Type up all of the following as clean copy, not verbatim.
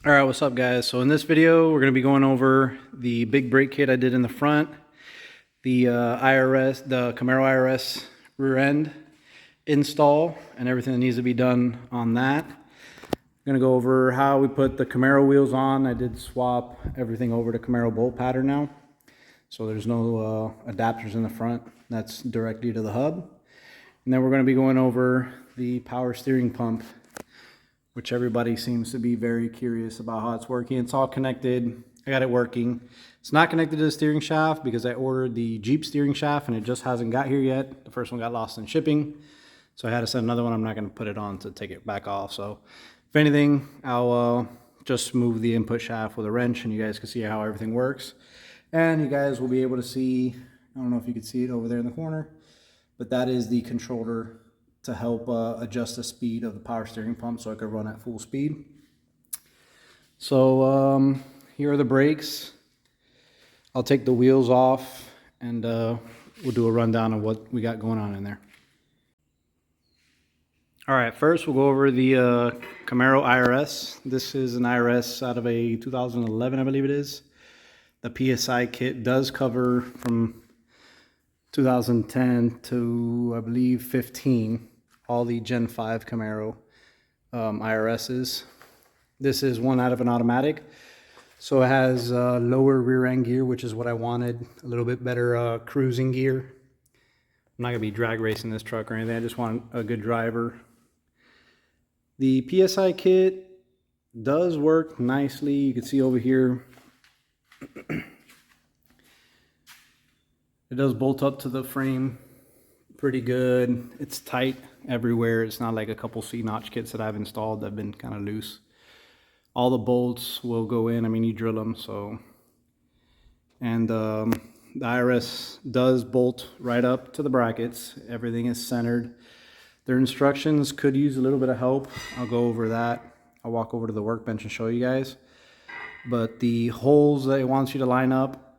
All right, what's up guys? So in this video, we're going to be going over the big brake kit I did in the front, the the Camaro IRS rear end install, and everything that needs to be done on that. I'm going to go over how we put the Camaro wheels on. I did swap everything over to Camaro bolt pattern now. So there's no adapters in the front. That's directly to the hub. And then we're going to be going over the power steering pump, which everybody seems to be very curious about how it's working. It's all connected. I got it working. It's not connected to the steering shaft because I ordered the Jeep steering shaft and it just hasn't got here yet. The first one got lost in shipping, so I had to send another one. I'm not going to put it on to take it back off. So if anything, I'll just move the input shaft with a wrench and you guys can see how everything works. And you guys will be able to see, I don't know if you can see it over there in the corner, but that is the controller to help adjust the speed of the power steering pump so I could run at full speed. So here are the brakes. I'll take the wheels off and we'll do a rundown of what we got going on in there. All right, first we'll go over the Camaro IRS. This is an IRS out of a 2011, I believe it is. The PSI kit does cover from 2010 to, I believe, 15. All the Gen 5 Camaro IRSs. This is one out of an automatic, so it has lower rear end gear, which is what I wanted. A little bit better cruising gear. I'm not gonna be drag racing this truck or anything. I just want a good driver. The PSI kit does work nicely. You can see over here it does bolt up to the frame pretty good. It's tight everywhere. It's not like a couple C-notch kits that I've installed that have been kind of loose. All the bolts will go in. I mean, you drill them, so. And the IRS does bolt right up to the brackets. Everything is centered. Their instructions could use a little bit of help. I'll go over that. I'll walk over to the workbench and show you guys. But the holes that it wants you to line up,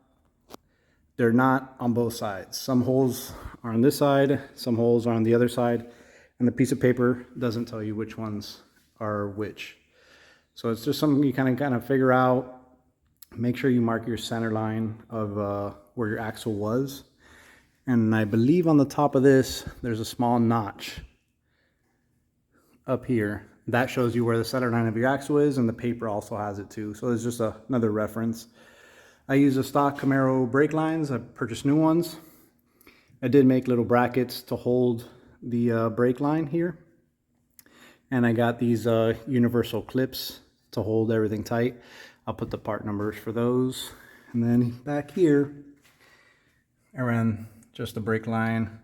they're not on both sides. Some holes are on this side, some holes are on the other side, and the piece of paper doesn't tell you which ones are which. So it's just something you kind of figure out. Make sure you mark your center line of where your axle was. And I believe on the top of this, there's a small notch up here. That shows you where the center line of your axle is, and the paper also has it too. So it's just another reference. I use a stock Camaro brake lines. I purchased new ones. I did make little brackets to hold the brake line here. And I got these universal clips to hold everything tight. I'll put the part numbers for those. And then back here, I ran just a brake line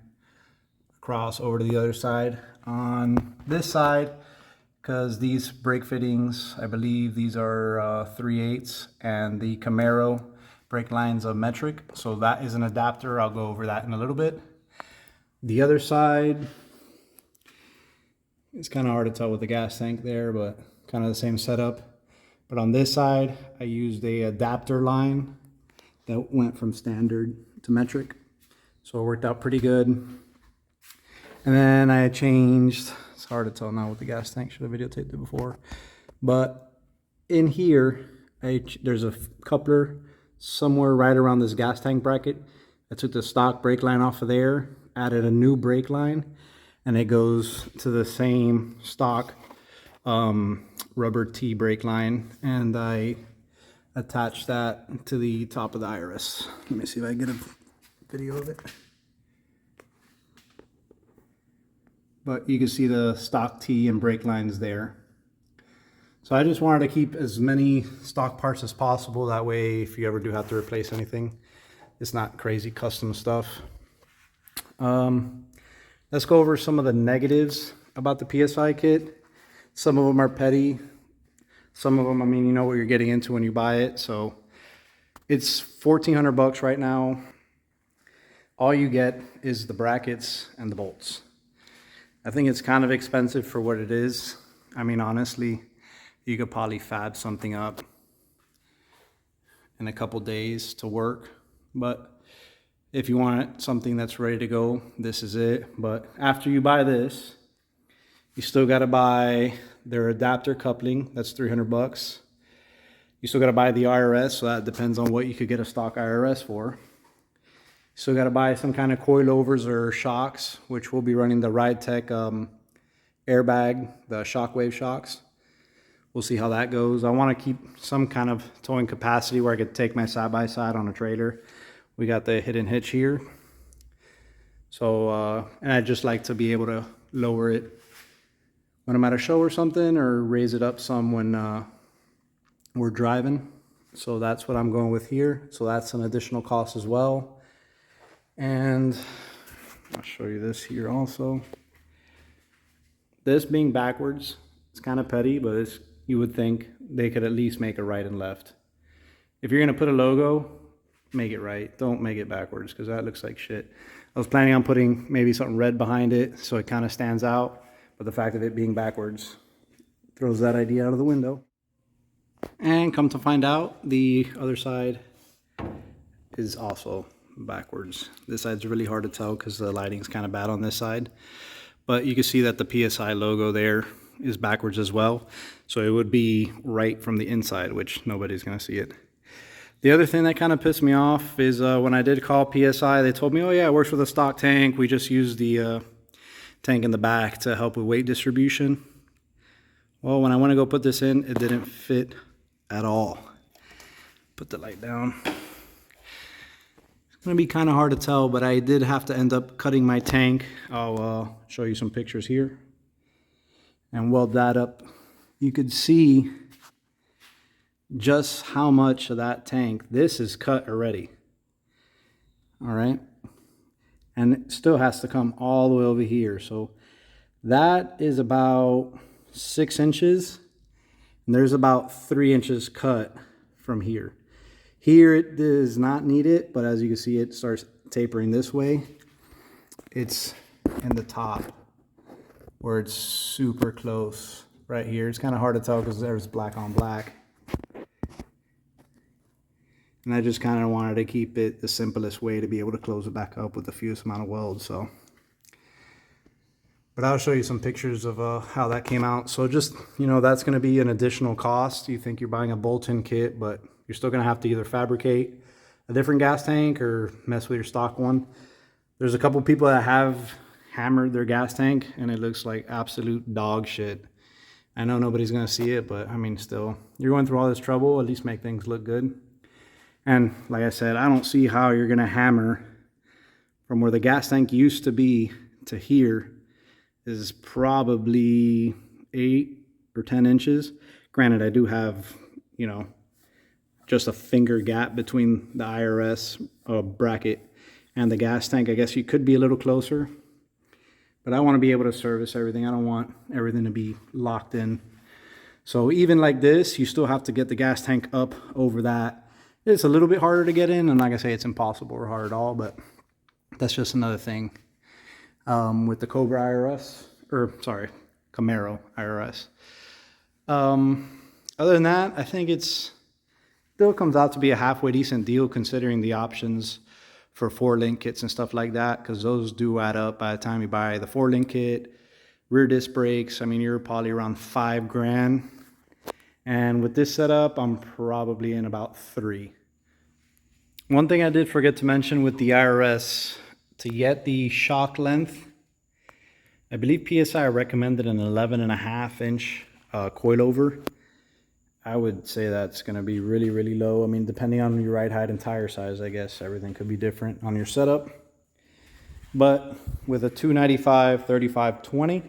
across over to the other side. On this side, because these brake fittings, I believe these are 3/8, and the Camaro brake lines are metric, so that is an adapter. I'll go over that in a little bit. The other side, it's kind of hard to tell with the gas tank there, but kind of the same setup. But on this side, I used a adapter line that went from standard to metric, so it worked out pretty good. And then I changed, it's hard to tell now with the gas tank, should have videotaped it before. But in here, there's a coupler somewhere right around this gas tank bracket. I took the stock brake line off of there, added a new brake line, and it goes to the same stock rubber T brake line. And I attached that to the top of the IRS. Let me see if I can get a video of it. But you can see the stock T and brake lines there. So I just wanted to keep as many stock parts as possible. That way, if you ever do have to replace anything, it's not crazy custom stuff. Let's go over some of the negatives about the PSI kit. Some of them are petty. Some of them, I mean, you know what you're getting into when you buy it. So it's $1,400 right now. All you get is the brackets and the bolts. I think it's kind of expensive for what it is. I mean, honestly, you could probably fab something up in a couple days to work. But if you want something that's ready to go, this is it. But after you buy this, you still got to buy their adapter coupling. That's $300. You still got to buy the IRS, so that depends on what you could get a stock IRS for. Still got to buy some kind of coilovers or shocks, which we'll be running the RideTech airbag, the shockwave shocks. We'll see how that goes. I want to keep some kind of towing capacity where I could take my side-by-side on a trailer. We got the hidden hitch here. So, and I'd just like to be able to lower it when I'm at a show or something, or raise it up some when we're driving. So that's what I'm going with here. So that's an additional cost as well. And I'll show you this here also. This being backwards, it's kind of petty, but it's, you would think they could at least make a right and left. If you're gonna put a logo, make it right. Don't make it backwards, because that looks like shit. I was planning on putting maybe something red behind it so it kind of stands out, but the fact of it being backwards throws that idea out of the window. And come to find out, the other side is also backwards. This side's really hard to tell because the lighting's kind of bad on this side, but you can see that the PSI logo there is backwards as well. So it would be right from the inside, which nobody's going to see it. The other thing that kind of pissed me off is when I did call PSI, they told me, oh yeah, it works with a stock tank. We just use the tank in the back to help with weight distribution. Well, when I went to go put this in, it didn't fit at all. Put the light down. It's going to be kind of hard to tell, but I did have to end up cutting my tank. I'll show you some pictures here and weld that up. You could see just how much of that tank, this is cut already. All right. And it still has to come all the way over here. So that is about 6 inches. And there's about 3 inches cut from here. Here it does not need it, but as you can see, it starts tapering this way. It's in the top where it's super close right here. It's kind of hard to tell because there's black on black. And I just kind of wanted to keep it the simplest way to be able to close it back up with the fewest amount of welds. So, but I'll show you some pictures of how that came out. So just, you know, that's going to be an additional cost. You think you're buying a bolt-in kit, but you're still going to have to either fabricate a different gas tank or mess with your stock one. There's a couple people that have hammered their gas tank and it looks like absolute dog shit. I know nobody's going to see it, but I mean, still, you're going through all this trouble, at least make things look good. And like I said, I don't see how you're going to hammer from where the gas tank used to be to here is probably 8 or 10 inches. Granted, I do have, you know, just a finger gap between the IRS bracket and the gas tank. I guess you could be a little closer, but I want to be able to service everything. I don't want everything to be locked in. So even like this, you still have to get the gas tank up over that. It's a little bit harder to get in, and like I say, it's impossible or hard at all, but that's just another thing with the Cobra IRS, or sorry, Camaro IRS. Other than that, I think it's still comes out to be a halfway decent deal considering the options for 4-link kits and stuff like that, because those do add up by the time you buy the 4-link kit, rear disc brakes. I mean, you're probably around $5 grand. And with this setup, I'm probably in about 3. One thing I did forget to mention with the IRS, to get the shock length, I believe PSI recommended an 11.5 inch coilover. I would say that's going to be really, really low. I mean, depending on your ride height and tire size, I guess everything could be different on your setup. But with a 295 35/20,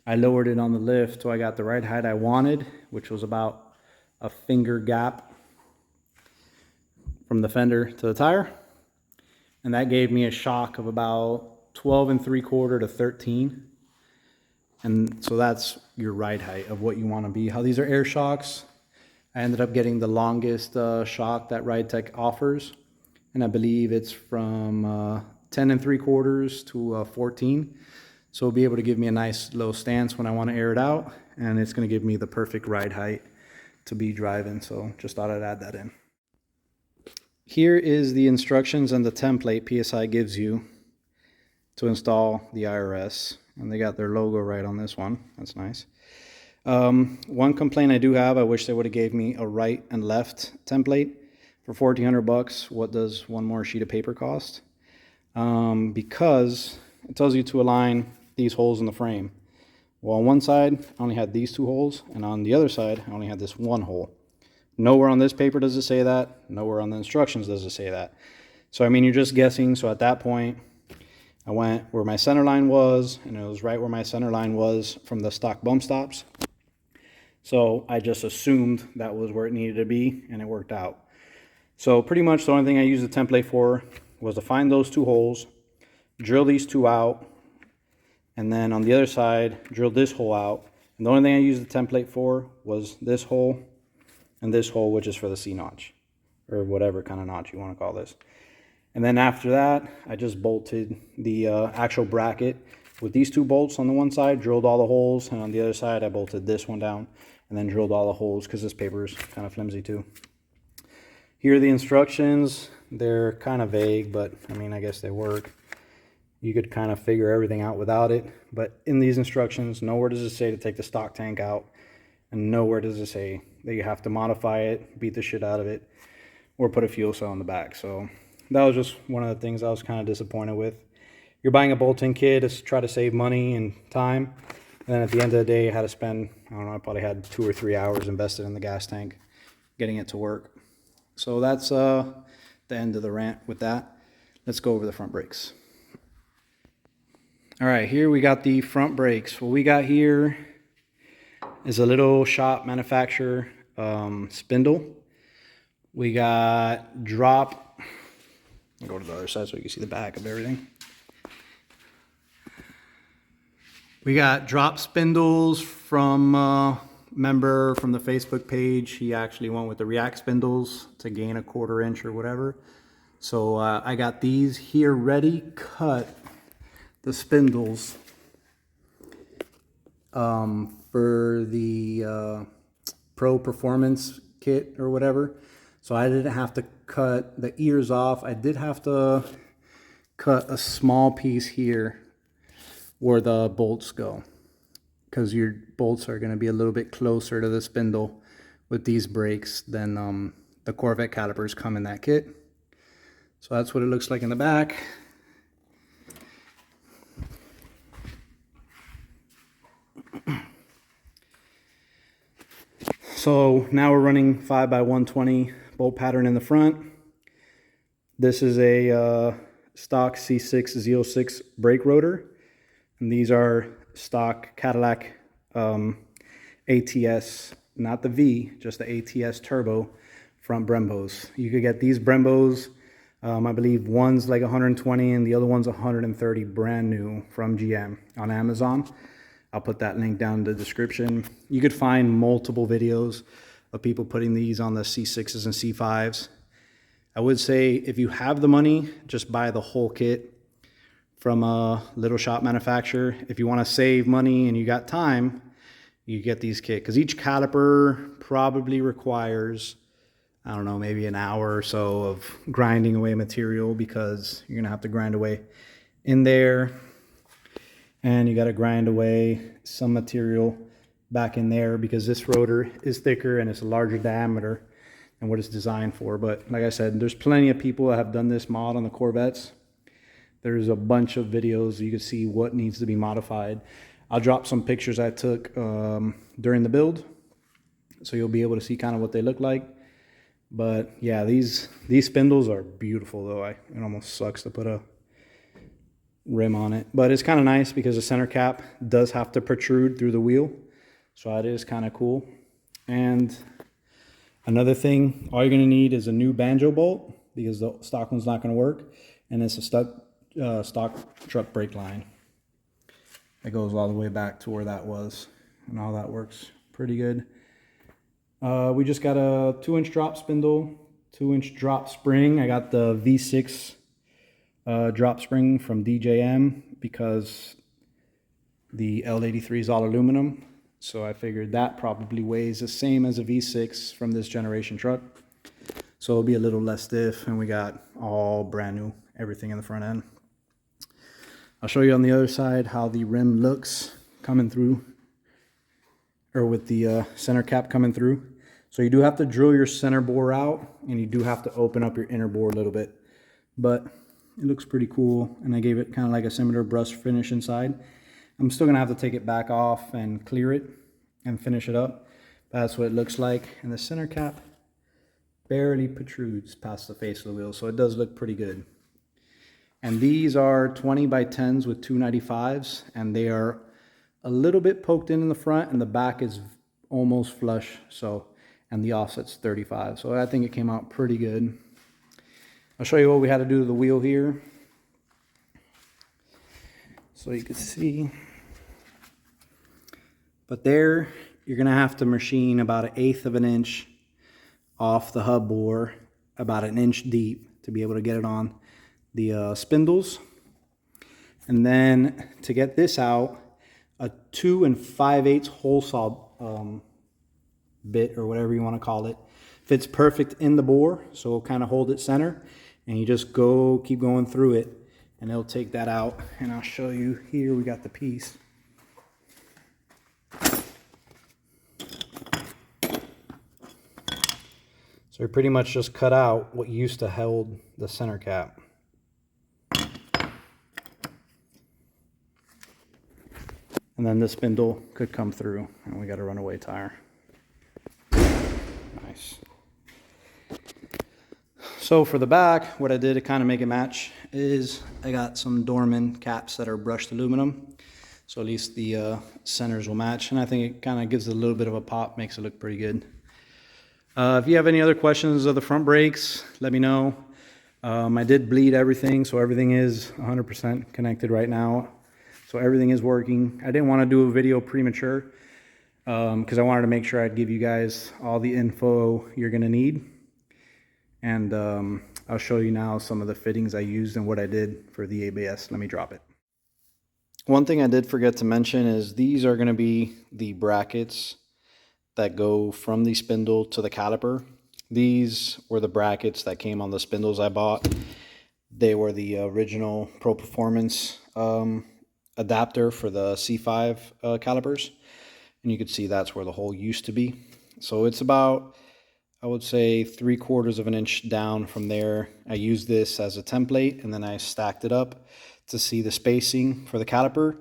I lowered it on the lift so I got the ride height I wanted, which was about a finger gap from the fender to the tire. And that gave me a shock of about 12 3/4 to 13. And so that's your ride height of what you want to be. How these are air shocks. I ended up getting the longest shock that RideTech offers. And I believe it's from 10 3/4 to 14. So it'll be able to give me a nice low stance when I want to air it out. And it's going to give me the perfect ride height to be driving. So just thought I'd add that in. Here is the instructions and the template PSI gives you to install the IRS. And they got their logo right on this one. That's nice. One complaint I do have, I wish they would have gave me a right and left template. For 1,400 bucks, what does one more sheet of paper cost? Because it tells you to align these holes in the frame. Well, on one side, I only had these two holes, and on the other side, I only had this one hole. Nowhere on this paper does it say that. Nowhere on the instructions does it say that. So, I mean, you're just guessing. So at that point, I went where my center line was, and it was right where my center line was from the stock bump stops. So I just assumed that was where it needed to be, and it worked out. So pretty much the only thing I used the template for was to find those two holes, drill these two out, and then on the other side, drill this hole out. And the only thing I used the template for was this hole and this hole, which is for the C notch, or whatever kind of notch you want to call this. And then after that, I just bolted the actual bracket with these two bolts on the one side, drilled all the holes, and on the other side, I bolted this one down and then drilled all the holes because this paper is kind of flimsy too. Here are the instructions. They're kind of vague, but I mean, I guess they work. You could kind of figure everything out without it. But in these instructions, nowhere does it say to take the stock tank out, and nowhere does it say that you have to modify it, beat the shit out of it, or put a fuel cell in the back. So that was just one of the things I was kind of disappointed with. You're buying a bolt-in kit to try to save money and time, and then at the end of the day, you had to spend, I don't know, I probably had 2 or 3 hours invested in the gas tank, getting it to work. So that's the end of the rant with that. Let's go over the front brakes. All right, here we got the front brakes. What we got here is a little shop manufacturer spindle. We got drop. I'll go to the other side so you can see the back of everything. We got drop spindles from member from the Facebook page. He actually went with the React spindles to gain a 1/4 inch or whatever. So I got these here ready, cut the spindles for the Pro Performance kit or whatever. So I didn't have to cut the ears off. I did have to cut a small piece here where the bolts go, because your bolts are going to be a little bit closer to the spindle with these brakes than the Corvette calipers come in that kit. So that's what it looks like in the back. So now we're running 5x120 bolt pattern in the front. This is a stock C606 brake rotor, and these are stock Cadillac ATS, not the V, just the ATS turbo front Brembos. You could get these Brembos, I believe one's like 120 and the other one's 130 brand new from GM on Amazon. I'll put that link down in the description. You could find multiple videos of people putting these on the C6s and C5s. I would say if you have the money, just buy the whole kit from a little shop manufacturer. If you want to save money and you got time, you get these kits, because each caliper probably requires, I don't know, maybe an hour or so of grinding away material, because you're gonna have to grind away in there, and you got to grind away some material back in there, because this rotor is thicker and it's a larger diameter than what it's designed for. But like I said, there's plenty of people that have done this mod on the Corvettes. There's a bunch of videos you can see what needs to be modified. I'll drop some pictures I took during the build, so you'll be able to see kind of what they look like. But yeah, these spindles are beautiful though. It almost sucks to put a rim on it, but it's kind of nice because the center cap does have to protrude through the wheel, so that is kind of cool. And another thing, all you're going to need is a new banjo bolt, because the stock one's not going to work, and it's a stock truck brake line that goes all the way back to where that was, and all that works pretty good. We just got a 2-inch drop spindle, 2-inch drop spring. I got the V6 drop spring from DJM because the L83 is all aluminum, so I figured that probably weighs the same as a V6 from this generation truck, so it'll be a little less stiff. And we got all brand new everything in the front end. I'll show you on the other side how the rim looks coming through. or with the center cap coming through. So you do have to drill your center bore out, and you do have to open up your inner bore a little bit. But it looks pretty cool, and I gave it kind of like a similar brush finish inside. I'm still gonna have to take it back off and clear it and finish it up. But that's what it looks like, and the center cap barely protrudes past the face of the wheel, so it does look pretty good. And these are 20 by 10s with 295s, and they are a little bit poked in the front, and the back is almost flush. So, and the offset's 35. So I think it came out pretty good. I'll show you what we had to do to the wheel here, so you can see. But there, you're gonna have to machine about 1/8 of an inch off the hub bore, about 1 inch deep, to be able to get it on the spindles. And then to get this out, a 2 5/8 hole saw bit, or whatever you want to call it, fits perfect in the bore, so it'll kind of hold it center, and you just keep going through it, and it'll take that out. And I'll show you here. We got the piece. So we pretty much just cut out what used to hold the center cap. And then the spindle could come through, and we got a runaway tire. Nice. So for the back, what I did to kind of make it match is I got some Dorman caps that are brushed aluminum. So at least the centers will match, and I think it kind of gives it a little bit of a pop, makes it look pretty good. If you have any other questions of the front brakes, let me know. I did bleed everything, so everything is 100% connected right now. So everything is working. I didn't want to do a video premature because I wanted to make sure I'd give you guys all the info you're going to need. And I'll show you now some of the fittings I used and what I did for the ABS. Let me drop it. One thing I did forget to mention is these are going to be the brackets that go from the spindle to the caliper. These were the brackets that came on the spindles I bought. They were the original Pro Performance adapter for the C5 calipers, and you could see that's where the hole used to be. So it's about, I would say, 3/4 of an inch down from there. I used this as a template, and then I stacked it up to see the spacing for the caliper,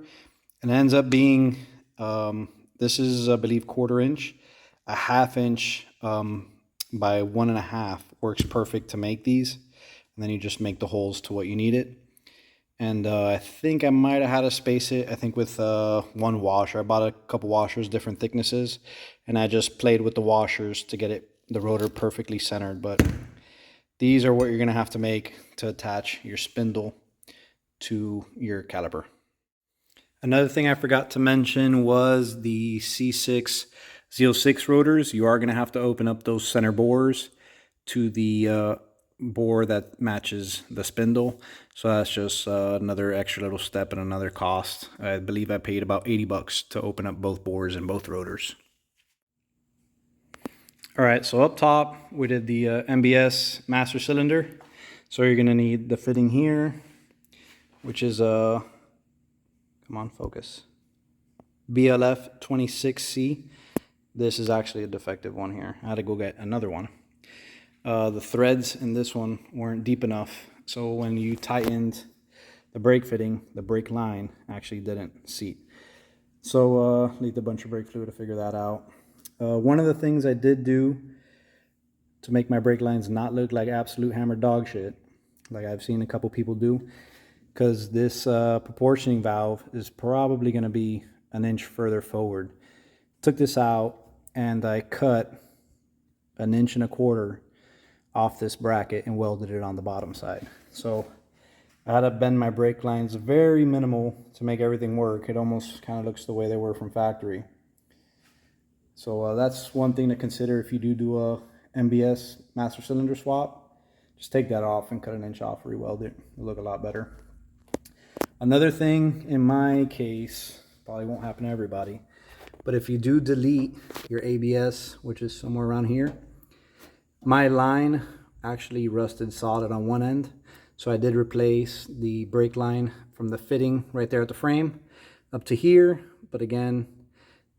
and it ends up being this is, I believe, 1/4 inch. A 1/2 inch by 1.5 works perfect to make these, and then you just make the holes to what you need it. And I think I might have had to space it, I think, with one washer. I bought a couple washers, different thicknesses, and I just played with the washers to get the rotor perfectly centered. But these are what you're going to have to make to attach your spindle to your caliper. Another thing I forgot to mention was the C606 rotors. You are going to have to open up those center bores to the bore that matches the spindle. So that's just another extra little step and another cost. I believe I paid about 80 bucks to open up both bores and both rotors. All right, so up top we did the MBS master cylinder. So you're going to need the fitting here, which is a, come on, focus, BLF 26C. This is actually a defective one here. I had to go get another one. The threads in this one weren't deep enough, so when you tightened the brake fitting, the brake line actually didn't seat. So leaked a bunch of brake fluid to figure that out. One of the things I did do to make my brake lines not look like absolute hammer dog shit, like I've seen a couple people do, because this proportioning valve is probably going to be 1 inch further forward. Took this out and I cut 1.25 inches off this bracket and welded it on the bottom side. So I had to bend my brake lines very minimal to make everything work. It almost kind of looks the way they were from factory. So that's one thing to consider if you do a MBS master cylinder swap. Just take that off and cut 1 inch off, re-weld it. It'll look a lot better. Another thing in my case, probably won't happen to everybody, but if you do delete your ABS, which is somewhere around here, my line actually rusted solid on one end. So I did replace the brake line from the fitting right there at the frame up to here. But again,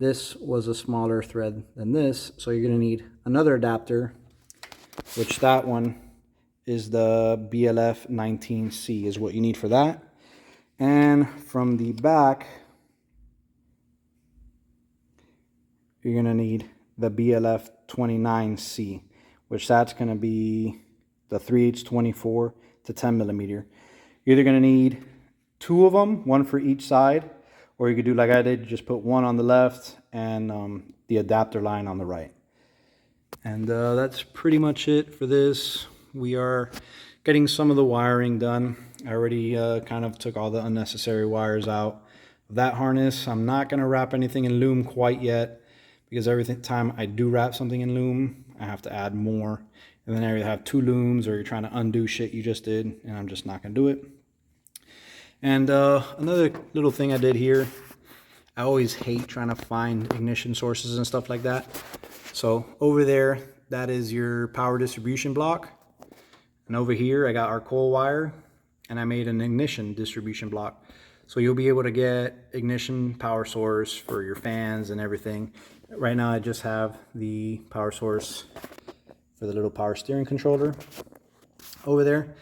This was a smaller thread than this, so you're going to need another adapter, which that one is the BLF19C is what you need for that. And from the back, you're going to need the BLF29C, which that's going to be the 3/8 24 to 10 millimeter. You're either going to need two of them, one for each side, or you could do like I did, just put one on the left and the adapter line on the right. And that's pretty much it for this. We are getting some of the wiring done. I already kind of took all the unnecessary wires out of that harness. I'm not going to wrap anything in loom quite yet, because every time I do wrap something in loom, I have to add more. And then I either have two looms or you're trying to undo shit you just did, and I'm just not going to do it. And another little thing I did here, I always hate trying to find ignition sources and stuff like that. So over there, that is your power distribution block. And over here, I got our coil wire, and I made an ignition distribution block. So you'll be able to get ignition power source for your fans and everything. Right now, I just have the power source for the little power steering controller over there.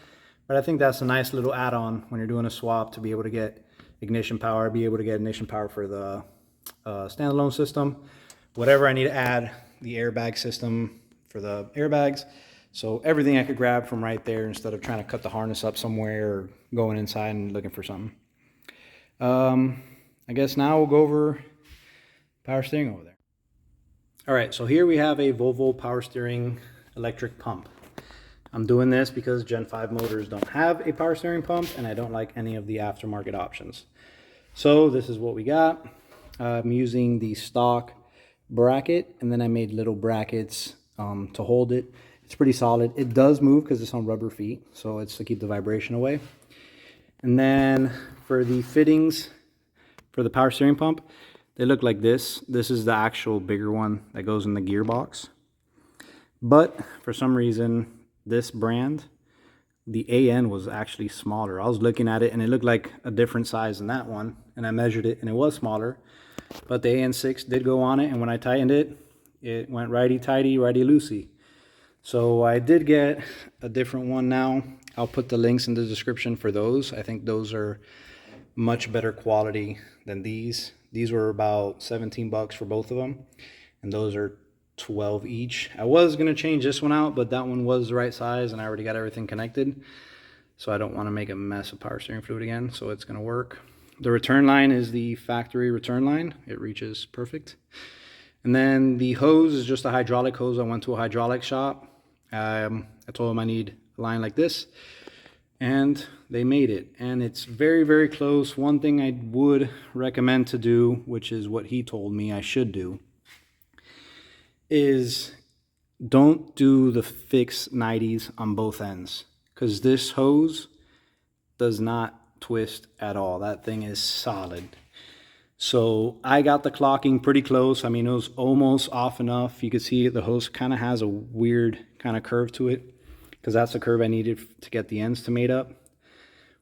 But I think that's a nice little add-on when you're doing a swap, to be able to get ignition power, be able to get ignition power for the standalone system. Whatever I need to add, the airbag system for the airbags. So everything I could grab from right there instead of trying to cut the harness up somewhere or going inside and looking for something. I guess now we'll go over power steering over there. All right, so here we have a Volvo power steering electric pump. I'm doing this because Gen 5 motors don't have a power steering pump, and I don't like any of the aftermarket options. So this is what we got. I'm using the stock bracket, and then I made little brackets to hold it. It's pretty solid. It does move because it's on rubber feet, so it's to keep the vibration away. And then for the fittings for the power steering pump, they look like this. This is the actual bigger one that goes in the gearbox. But for some reason, this brand, the AN was actually smaller. I was looking at it and it looked like a different size than that one, and I measured it and it was smaller. But the AN6 did go on it, and when I tightened it, it went righty-tighty, righty-loosey. So I did get a different one now. I'll put the links in the description for those. I think those are much better quality than these. These were about 17 bucks for both of them, and those are 12 each. I was going to change this one out, but that one was the right size and I already got everything connected. So I don't want to make a mess of power steering fluid again, so it's going to work. The return line is the factory return line. It reaches perfect. And then the hose is just a hydraulic hose. I went to a hydraulic shop. I told them I need a line like this, and they made it. And it's very, very close. One thing I would recommend to do, which is what he told me I should do, is don't do the fixed 90s on both ends, because this hose does not twist at all. That thing is solid. So I got the clocking pretty close. I mean, it was almost off enough. You could see the hose kind of has a weird kind of curve to it, because that's the curve I needed to get the ends to mate up.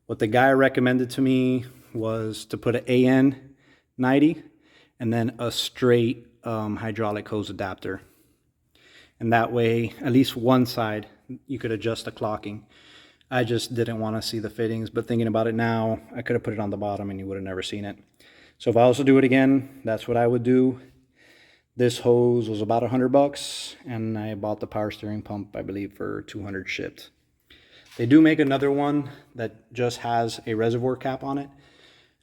What the guy recommended to me was to put an AN 90 and then a straight hydraulic hose adapter. And that way, at least one side, you could adjust the clocking. I just didn't want to see the fittings, but thinking about it now, I could have put it on the bottom and you would have never seen it. So if I also do it again, that's what I would do. This hose was about 100 bucks, and I bought the power steering pump, I believe, for 200 shipped. They do make another one that just has a reservoir cap on it.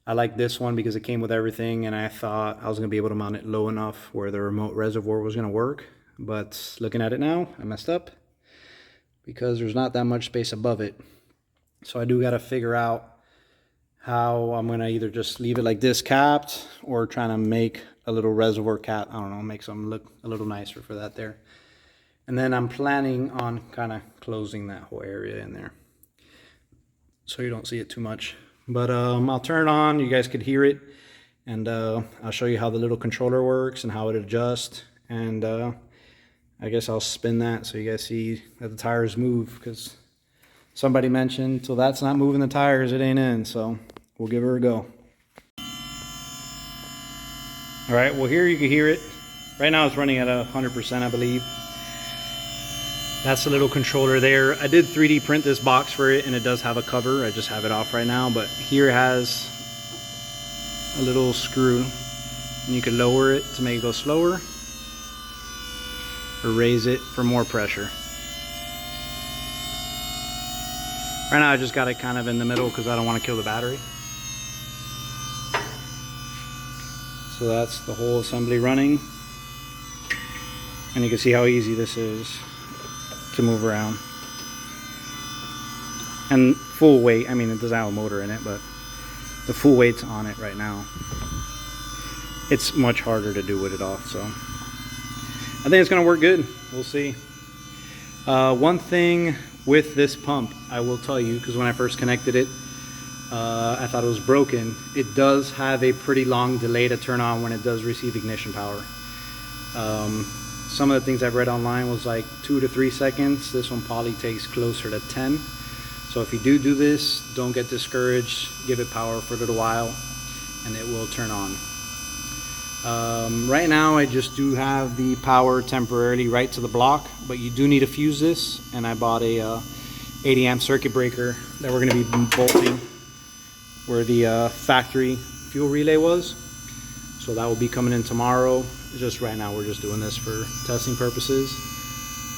I like this one because it came with everything, and I thought I was going to be able to mount it low enough where the remote reservoir was going to work. But looking at it now, I messed up because there's not that much space above it. So I do got to figure out how I'm going to either just leave it like this capped or trying to make a little reservoir cap. I don't know, make something look a little nicer for that there. And then I'm planning on kind of closing that whole area in there so you don't see it too much. But I'll turn it on, you guys could hear it, and I'll show you how the little controller works and how it adjusts. And I guess I'll spin that so you guys see that the tires move, because somebody mentioned, till that's not moving the tires, it ain't in. So we'll give her a go. All right, well here you can hear it. Right now it's running at 100%, I believe. That's the little controller there. I did 3D print this box for it, and it does have a cover. I just have it off right now, but here it has a little screw, and you can lower it to make it go slower, or raise it for more pressure. Right now I just got it kind of in the middle because I don't want to kill the battery. So that's the whole assembly running, and you can see how easy this is to move around. And full weight, I mean it doesn't have a motor in it, but the full weight's on it right now. It's much harder to do with it off, so I think it's gonna work good. We'll see. One thing with this pump, I will tell you, because when I first connected it, I thought it was broken. It does have a pretty long delay to turn on when it does receive ignition power. Some of the things I've read online was like 2 to 3 seconds. This one probably takes closer to 10. So if you do this, don't get discouraged. Give it power for a little while and it will turn on. Right now I just do have the power temporarily right to the block, but you do need to fuse this, and I bought a 80 amp circuit breaker that we're going to be bolting where the factory fuel relay was. So that will be coming in tomorrow. Just right now we're just doing this for testing purposes,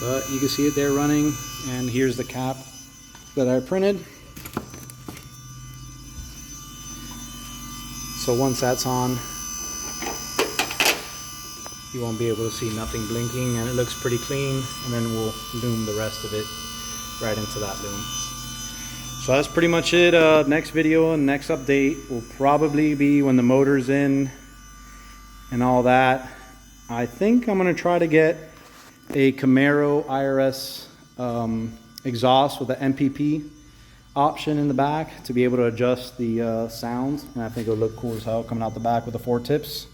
but you can see it there running, and here's the cap that I printed. So once that's on, you won't be able to see nothing blinking, and it looks pretty clean, and then we'll loom the rest of it right into that loom. So that's pretty much it. Next video and next update will probably be when the motor's in and all that. I think I'm going to try to get a Camaro IRS exhaust with an MPP option in the back to be able to adjust the sounds, and I think it'll look cool as hell coming out the back with the 4 tips.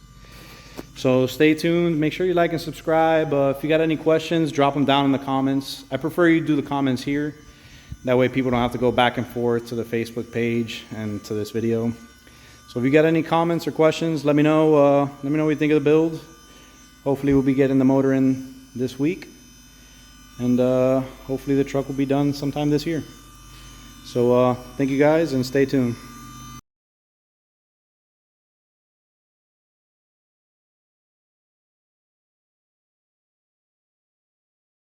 So stay tuned. Make sure you like and subscribe. If you got any questions, drop them down in the comments. I prefer you do the comments here. That way people don't have to go back and forth to the Facebook page and to this video. So if you got any comments or questions, let me know. Let me know what you think of the build. Hopefully we'll be getting the motor in this week, and hopefully the truck will be done sometime this year. So thank you guys, and stay tuned.